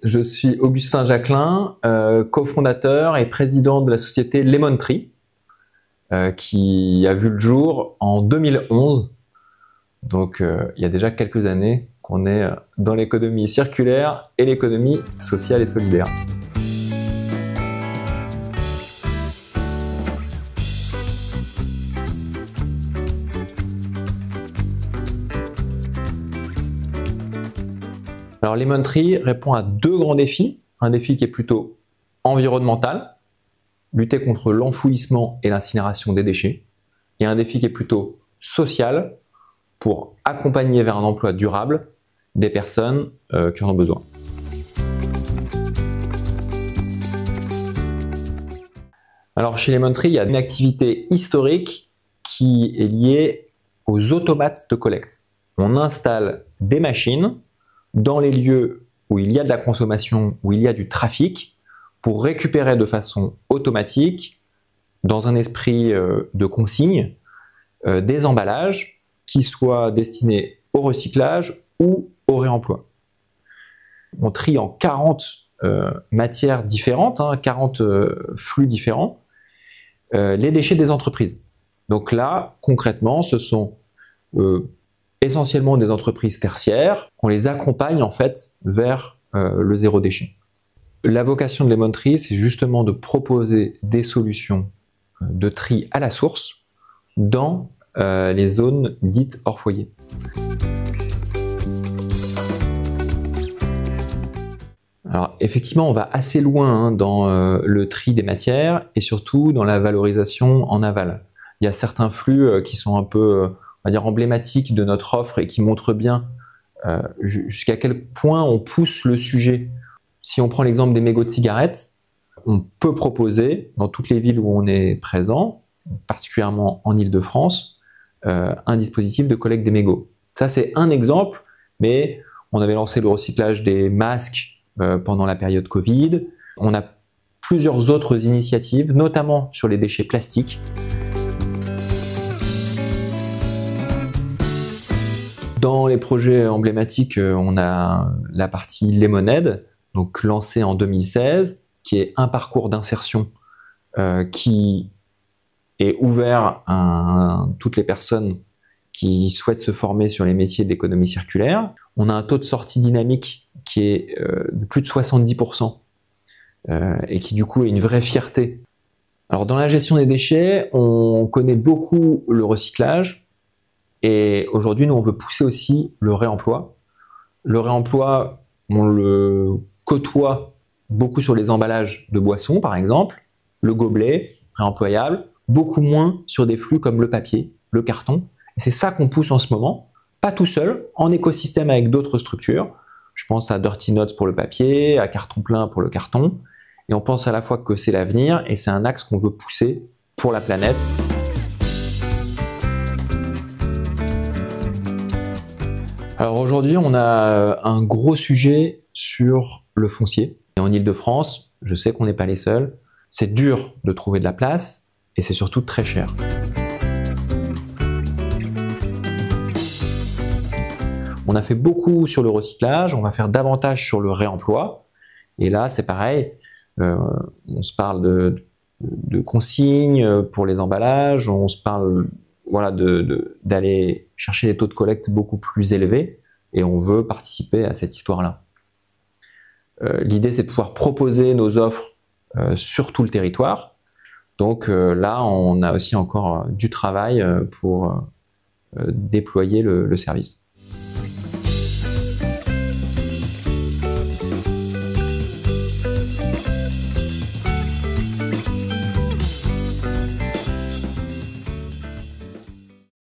Je suis Augustin Jacquelin, cofondateur et président de la société Lemon Tree, qui a vu le jour en 2011. Donc il y a déjà quelques années qu'on est dans l'économie circulaire et l'économie sociale et solidaire. Alors Lemon Tree répond à deux grands défis. Un défi qui est plutôt environnemental, lutter contre l'enfouissement et l'incinération des déchets, et un défi qui est plutôt social, pour accompagner vers un emploi durable des personnes qui en ont besoin. Alors chez Lemon Tree, il y a une activité historique qui est liée aux automates de collecte. On installe des machines dans les lieux où il y a de la consommation, où il y a du trafic, pour récupérer de façon automatique, dans un esprit de consigne, des emballages qui soient destinés au recyclage ou au réemploi. On trie en 40 matières différentes, 40 flux différents, les déchets des entreprises. Donc là, concrètement, ce sont essentiellement des entreprises tertiaires. On les accompagne en fait vers le zéro déchet. La vocation de Lemon Tree, c'est justement de proposer des solutions de tri à la source dans les zones dites hors foyer. Alors effectivement, on va assez loin dans le tri des matières et surtout dans la valorisation en aval. Il y a certains flux qui sont un peu, on va dire, emblématiques de notre offre et qui montrent bien jusqu'à quel point on pousse le sujet. Si on prend l'exemple des mégots de cigarettes, on peut proposer dans toutes les villes où on est présent, particulièrement en Île-de-France, un dispositif de collecte des mégots. Ça, c'est un exemple, mais on avait lancé le recyclage des masques pendant la période Covid. On a plusieurs autres initiatives, notamment sur les déchets plastiques. Dans les projets emblématiques, on a la partie Lemonade, donc lancée en 2016, qui est un parcours d'insertion qui est ouvert à toutes les personnes qui souhaitent se former sur les métiers de l'économie circulaire. On a un taux de sortie dynamique qui est de plus de 70% et qui du coup est une vraie fierté. Alors dans la gestion des déchets, on connaît beaucoup le recyclage. Et aujourd'hui, nous, on veut pousser aussi le réemploi. Le réemploi, on le côtoie beaucoup sur les emballages de boissons, par exemple, le gobelet, réemployable, beaucoup moins sur des flux comme le papier, le carton. Et c'est ça qu'on pousse en ce moment, pas tout seul, en écosystème avec d'autres structures. Je pense à Dirty Notes pour le papier, à Carton Plein pour le carton. Et on pense à la fois que c'est l'avenir et c'est un axe qu'on veut pousser pour la planète. Alors aujourd'hui, on a un gros sujet sur le foncier. Et en Île-de-France, je sais qu'on n'est pas les seuls. C'est dur de trouver de la place et c'est surtout très cher. On a fait beaucoup sur le recyclage, on va faire davantage sur le réemploi. Et là, c'est pareil, on se parle de consignes pour les emballages, on se parle voilà, d'aller chercher des taux de collecte beaucoup plus élevés et on veut participer à cette histoire-là. L'idée, c'est de pouvoir proposer nos offres sur tout le territoire. Donc là, on a aussi encore du travail pour déployer le service.